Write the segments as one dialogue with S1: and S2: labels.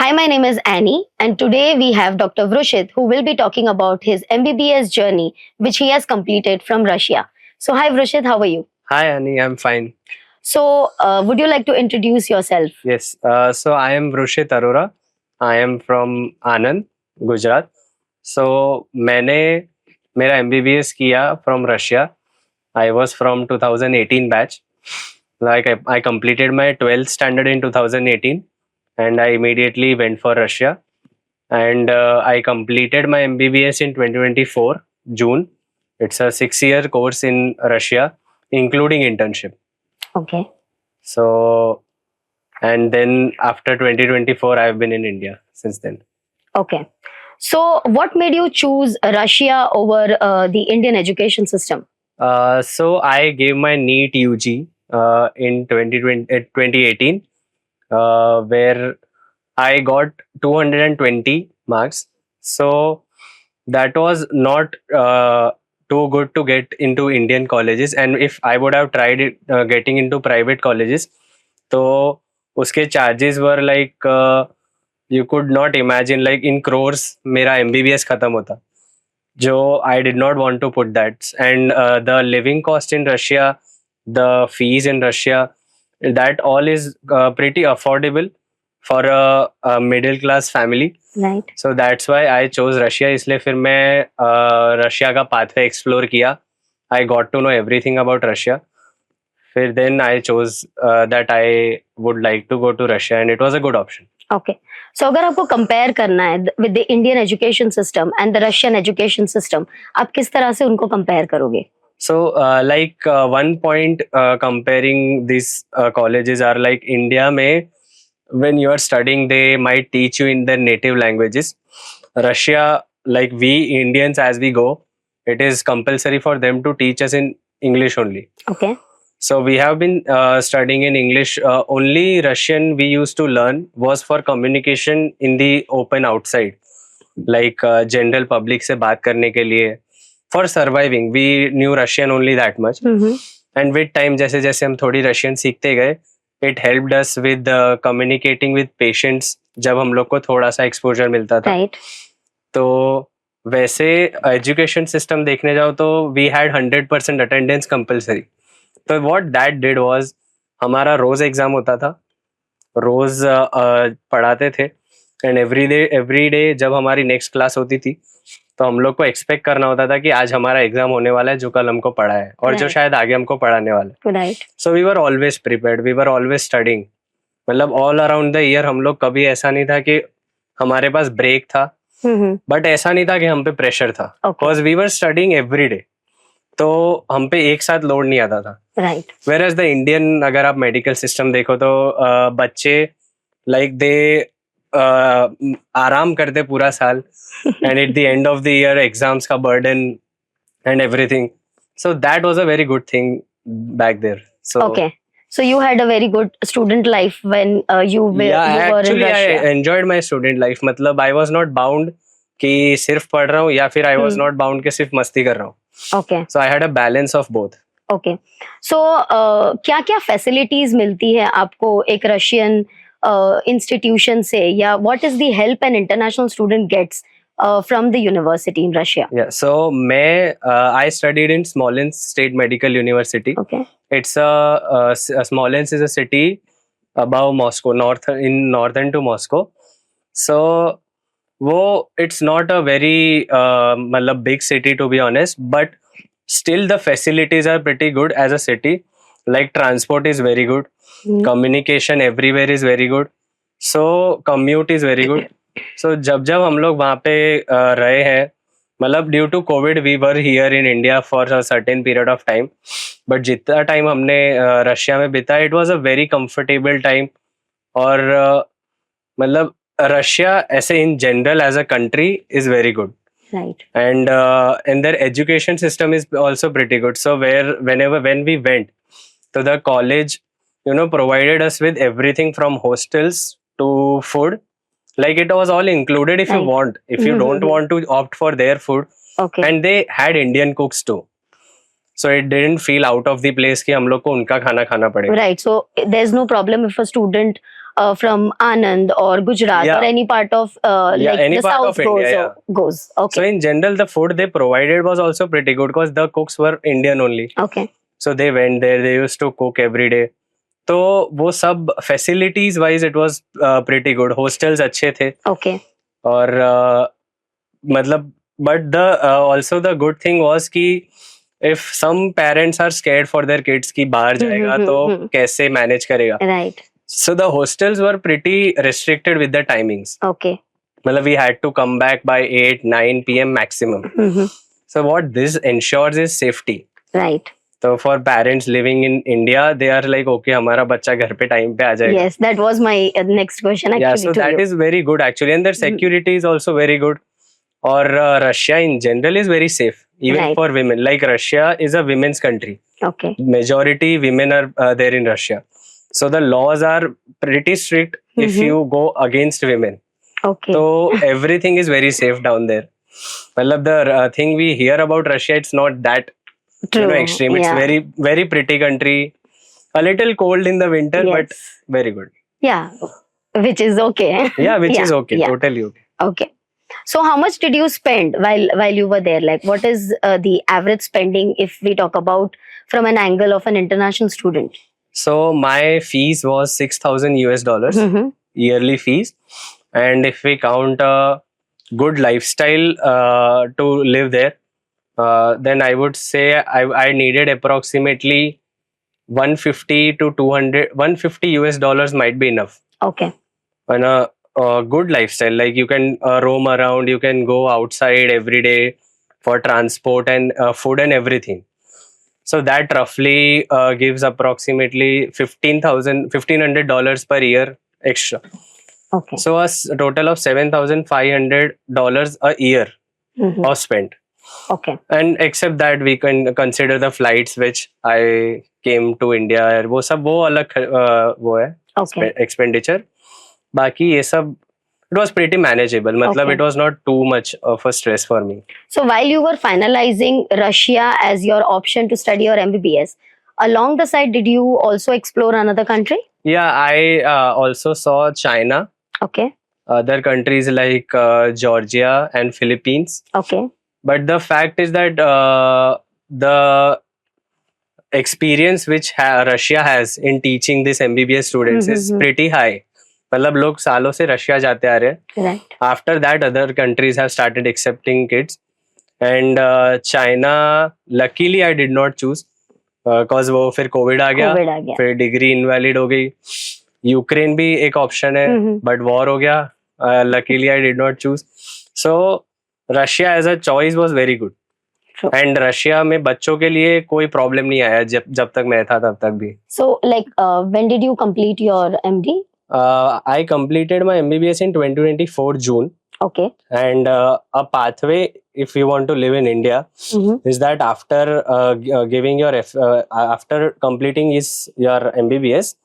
S1: Hi, my name is Annie, and today we have Dr. Vrushit, who will be talking about his MBBS journey, which he has completed from Russia. So, hi, Vrushit, how are you?
S2: Hi, Annie. I'm fine.
S1: So, would you like to introduce yourself?
S2: Yes. So I am Vrushit Arora. I am from Anand, Gujarat. So मैंने मेरा MBBS किया from Russia. I was from 2018 batch. Like I completed my 12th standard in 2018, and I immediately went for Russia. And I completed my MBBS in 2024 June. It's a 6-year course in Russia, including internship.
S1: Okay.
S2: So, and then after 2024, I've been in India since then.
S1: Okay. So, what made you choose Russia over the Indian education system?
S2: So I gave my NEET UG in 2018, where I got 220 marks. So that was not too good to get into Indian colleges. And if I would have tried it, getting into private colleges, तो उसके charges were like you could not imagine, like in crores मेरा MBBS खत्म होता. जो I did not want to put that. And the living cost in Russia, the fees in Russia, that all is pretty affordable for a middle class family.
S1: Right.
S2: So that's why I chose Russia. इसलिए फिर मैं Russia का pathway explore किया. I got to know everything about Russia. फिर then I chose that I would like to go to Russia, and it was a good option.
S1: Okay. So, अगर आपको compare करना है with the Indian education system and the Russian education system, आप किस तरह से उनको कंपेयर करोगे?
S2: So, one point comparing these colleges are like India may, when you are studying, they might teach you in their native languages. Russia, like we Indians, as we go, it is compulsory for them to teach us in English only.
S1: Okay.
S2: So we have been studying in English. Only Russian we used to learn was for communication in the open outside, like general public से बात करने के लिए. For surviving, we knew Russian only that much. And with time, जैसे जैसे हम थोड़ी Russian सीखते गए, it helped us with communicating with patients. जब हम लोग को थोड़ा सा exposure मिलता था.
S1: Right.
S2: तो वैसे education system देखने जाओ तो we had 100% attendance compulsory. तो what that did was, हमारा रोज एग्जाम होता था, रोज पढ़ाते थे, एंड एवरी डे जब हमारी नेक्स्ट क्लास होती थी तो हम लोग को एक्सपेक्ट करना होता था कि आज हमारा एग्जाम होने वाला है जो कल हमको पढ़ा है और जो शायद आगे हमको पढ़ाने वाला है. So we were always prepared, we were always studying. मतलब ऑल अराउंड द ईयर हम लोग, कभी ऐसा नहीं था कि हमारे पास ब्रेक था, बट ऐसा नहीं था कि हम पे प्रेशर था, because we were studying every day. तो हम पे एक साथ लोड नहीं आता था.
S1: Right.
S2: Whereas the Indian, अगर आप मेडिकल सिस्टम देखो तो बच्चे लाइक दे आराम करते पूरा साल, and at the end of the year exams का burden and everything. So that was a very good thing back there. So
S1: Okay. So you had a very good student life when you were
S2: actually
S1: in Russia.
S2: I enjoyed my student life. मतलब I was not bound कि सिर्फ पढ़ रहा हूँ, या फिर I was not bound कि सिर्फ मस्ती कर रहा हूँ.
S1: Okay.
S2: So I had a balance of both.
S1: Okay. So क्या क्या फैसिलिटीज मिलती है आपको एक रशियन इंस्टीट्यूशन से, या what is the help an international student gets from the university in Russia?
S2: Yeah, so I studied in Smolensk State Medical University.
S1: Okay.
S2: It's Smolensk is a city above Moscow, northern to Moscow. So it's not a very मतलब big city, to be honest, but still the facilities are pretty good as a city. Like transport is very good, communication everywhere is very good, so commute is very good. So जब हम लोग वहाँ पे रहे हैं, मतलब due to Covid we were here in India for a certain period of time, but जितना time हमने रशिया में बिता, it was a very comfortable time. और मतलब रशिया ऐसे in general as a country is very good.
S1: Right.
S2: And their education system is also pretty good. So when we went to the college, provided us with everything from hostels to food. Like it was all included if you
S1: Right.
S2: want. If you don't want to opt for their food,
S1: Okay.
S2: and they had Indian cooks too. So it didn't feel out of the place कि हम लोग को उनका खाना खाना पड़ेगा.
S1: Right. So there's no problem if a student from Anand or Gujarat
S2: Yeah.
S1: or any part of like
S2: any
S1: the
S2: part
S1: south
S2: of India, yeah.
S1: goes.
S2: So
S1: Okay.
S2: in general, the food they provided was also pretty good because the cooks were Indian only.
S1: Okay.
S2: So they went there, they used to cook every day. तो वो सब facilities wise it was pretty good. Hostels अच्छे थे
S1: Okay.
S2: और मतलब but the also the good thing was कि if some parents are scared for their kids कि बाहर जाएगा तो कैसे manage करेगा.
S1: Right.
S2: So the hostels were pretty restricted with the timings.
S1: Okay.
S2: मतलब we had to come back by 8-9 p.m. maximum. So what this ensures is safety.
S1: Right.
S2: So for parents living in India, they are like, okay, हमारा बच्चा घर पे time पे आ जाएगा.
S1: Yes, that was my next question actually.
S2: Yeah, so
S1: to
S2: that
S1: you.
S2: is very good actually, and their security is also very good. Or Russia in general is very safe, even
S1: Right.
S2: for women. Like Russia is a women's country.
S1: Okay.
S2: Majority women are there in Russia. So the laws are pretty strict if you go against women.
S1: Okay.
S2: So everything is very safe down there. Well, the thing we hear about Russia, it's not that
S1: True.
S2: extreme. It's
S1: Yeah.
S2: very, very pretty country. A little cold in the winter, but
S1: Yes.
S2: very good.
S1: Yeah, which is okay.
S2: Yeah, which is okay.
S1: Yeah.
S2: Totally okay.
S1: Okay. So how much did you spend while you were there? Like, what is the average spending if we talk about from an angle of an international student?
S2: So my fees was $6,000
S1: Mhm.
S2: yearly fees, and if we count a good lifestyle to live there, then I would say I needed approximately 150 to 200 $150 might be enough
S1: Okay.
S2: on a good lifestyle. Like you can roam around, you can go outside every day for transport and food and everything. So that roughly gives approximately $1,500 per year extra.
S1: Okay.
S2: So total of $7,500 a year
S1: Mhm.
S2: was spent.
S1: Okay.
S2: And except that we can consider the flights which I came to India. वो सब वो अलग वो है
S1: Okay.
S2: expenditure. बाकी ये सब it was pretty manageable. मतलब
S1: Okay.
S2: it was not too much of a stress for me.
S1: So while you were finalizing Russia as your option to study your MBBS, along the side, did you also explore another country?
S2: Yeah, I also saw China,
S1: Okay.
S2: other countries like Georgia and Philippines.
S1: Okay.
S2: But the fact is that the experience which Russia has in teaching this MBBS students is pretty high. मतलब लोग सालों से Russia जाते आ रहे हैं.
S1: Right.
S2: After that, other countries have started accepting kids. And China, luckily I did not choose because वो फिर Covid आ गया,
S1: COVID आ गया.
S2: फिर डिग्री इनवैलिड हो गई. यूक्रेन भी एक ऑप्शन है, बट वॉर हो गया. Luckily I did not choose. So Russia as a choice was very good.
S1: True.
S2: And Russia में बच्चों के लिए कोई प्रॉब्लम नहीं आया जब तक मैं था तब तक भी.
S1: So, like, when did you complete your MD?
S2: I completed my MBBS in 2024 June.
S1: Okay.
S2: And a pathway, if you want to live in India, is that after giving your after completing your MBBS,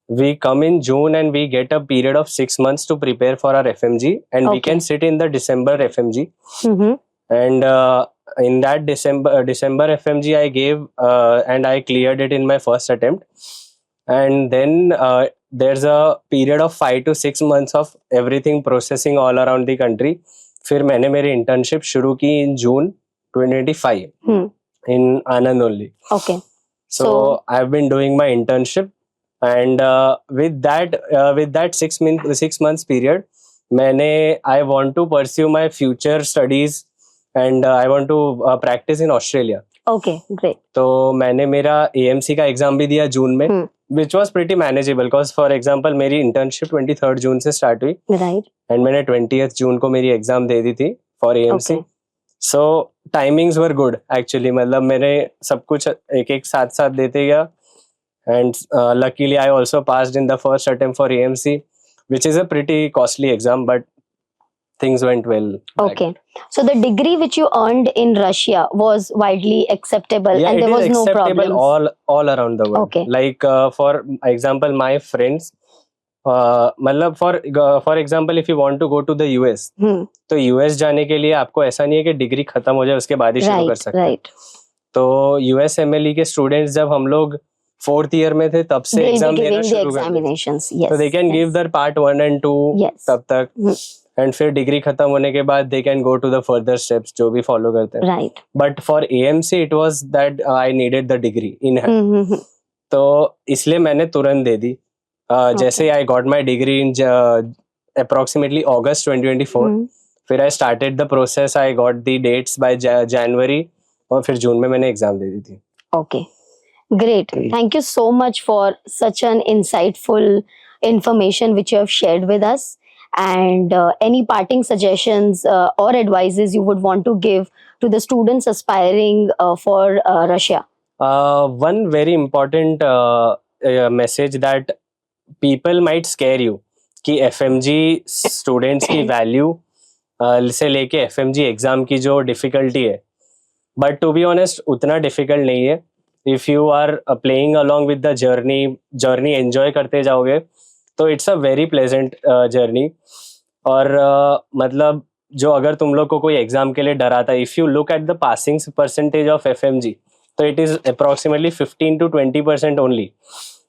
S2: we come in June and we get a period of 6 months to prepare for our FMG, and we can sit in the December FMG. And in that December FMG I gave and I cleared it in my first attempt. And then there's a period of 5 to 6 months of everything processing all around the country. फिर मैंने मेरी internship शुरू की in June 2025 in Anand only.
S1: Okay.
S2: So I've been doing my internship, and with that 6 months period, I want to pursue my future studies, and I want to practice in Australia.
S1: Okay, great.
S2: तो मैंने मेरा AMC का exam भी दिया जून में, which was pretty manageable because for example मेरी internship 23rd जून से start हुई.
S1: Right.
S2: And मैंने 20th जून को मेरी एग्जाम दे दी थी for AMC.
S1: Okay.
S2: So timings were good actually. मतलब मैंने सब कुछ एक साथ देते गया. And luckily I also passed in the first attempt for AMC, which is a pretty costly exam, but things went well.
S1: Okay. So the degree which you earned in Russia was widely acceptable,
S2: Yeah,
S1: and there
S2: it
S1: was
S2: is
S1: no
S2: acceptable
S1: problems.
S2: all around the world.
S1: Okay.
S2: Like for example, my friends, मतलब for example, if you want to go to the US, तो US जाने के लिए आपको ऐसा नहीं है कि डिग्री खत्म हो जाए उसके बाद ही शुरू कर सकते हैं.
S1: Right.
S2: तो US MLE के स्टूडेंट्स जब हम लोग 4th ईयर में थे तब से
S1: They'll be
S2: एग्जाम देना
S1: giving the
S2: शुरू कर देते,
S1: examinations. Yes.
S2: तो they can give
S1: yes.
S2: Their part 1 and 2
S1: Yes.
S2: तब तक, एंड फिर डिग्री खत्म होने के बाद they can go to the further steps जो भी फॉलो करते हैं.
S1: Right.
S2: But for AMC it was that I needed the degree in hand,
S1: Mm-hmm.
S2: तो इसलिए मैंने तुरंत दे दी. जैसे I got my degree in approximately August 2024.
S1: Mm.
S2: फिर I started the process, I got the dates by January, और फिर जून में मैंने एग्जाम दे दी थी.
S1: Okay. Great.
S2: Mm.
S1: Thank you so much for such an insightful information which you have shared with us. And any parting suggestions or advices you would want to give to the students aspiring for Russia?
S2: One very important message that people might scare you कि FMG students की value से लेके FMG exam की जो difficulty है, but to be honest उतना difficult नहीं है. If you are playing along with the journey enjoy करते जाओगे तो it's a very pleasant journey. और मतलब जो अगर तुम लोग को कोई एग्जाम के लिए डराता है, if you look at the passing percentage of FMG, तो it is approximately 15 to 20% only.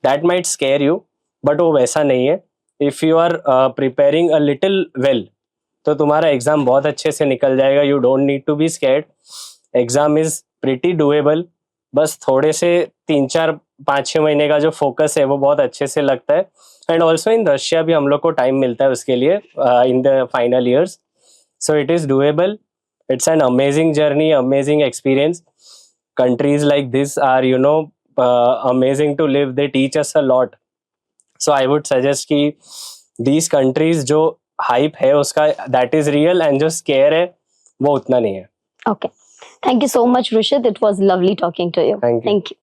S2: That might scare you, but वो वैसा नहीं है. If you are preparing a little well, तो तुम्हारा एग्जाम बहुत अच्छे से निकल जाएगा. You don't need to be scared. Exam is pretty doable. बस थोड़े से 3-4-5-6 महीने का जो फोकस है वो बहुत अच्छे से लगता है. एंड ऑल्सो इन रशिया भी हम लोग को टाइम मिलता है उसके लिए in the final years. So it is doable. It's an amazing journey, amazing experience. Countries like this are, you know, amazing to live. They teach us a lot. So I would suggest कि these countries जो hype है उसका that is real, and जो scare है वो उतना नहीं है.
S1: Okay. Thank you so much, Rushit. It was lovely talking to you.
S2: Thank you.
S1: Thank you.